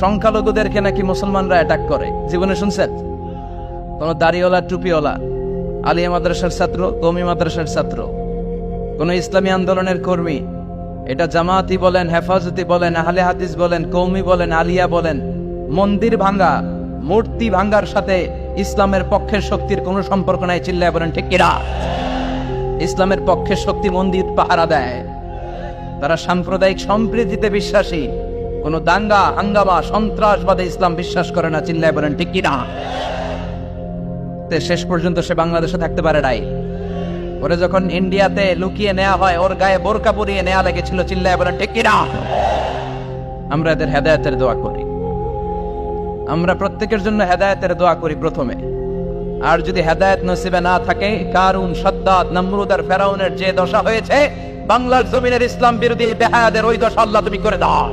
সংখ্যালঘুদেরকে নাকি মুসলমানরা অ্যাটাক করে। জীবনে শুনছেন? কোন দাড়িওয়ালা টুপিওয়ালা, আলিয়া মাদ্রাসার ছাত্র, কওমি মাদ্রাসার ছাত্র, কোন ইসলামী আন্দোলনের কর্মী, এটা জামায়াতি বলেন, হেফাজতি বলেন, আহলে হাদিস বলেন, কওমি বলেন, আলিয়া বলেন, মন্দির ভাঙ্গা, মূর্তি ভাঙ্গার সাথে ইসলামের পক্ষের শক্তির কোনো সম্পর্ক নাই। চিল্লায় বলেন ঠিক কিনা? ইসলামের পক্ষের শক্তি মন্দির পাহারা দেয়। তারা সাম্প্রদায়িক সম্প্রীতিতে বিশ্বাসী, কোন দাঙ্গা হাঙ্গামা সন্ত্রাসবাদে ইসলাম বিশ্বাস করে না। চিল্লায় বলেন ঠিক কিনা? শেষ পর্যন্ত সে বাংলাদেশে থাকতে পারে নাই। ওরে যখন ইন্ডিয়াতে লুকিয়ে নেওয়া হয়, ওর গায়ে বোরকা পরিয়ে নেওয়া লেগেছিল। চিল্লায় বলেন ঠিক কিনা? আমরা এদের হেদায়েতের দোয়া করি। আমরা প্রত্যেকের জন্য হেদায়েতের দোয়া করি প্রথমে। আর যদি হেদায়েত নসিবে না থাকে, কারুন, সাদ্দাত, নমরুদ আর ফেরাউনের যে দশা হয়েছে, বাংলার জমিনের ইসলাম বিরোধী বেহায়াদের ওই দশা আল্লাহ তুমি করে দাও।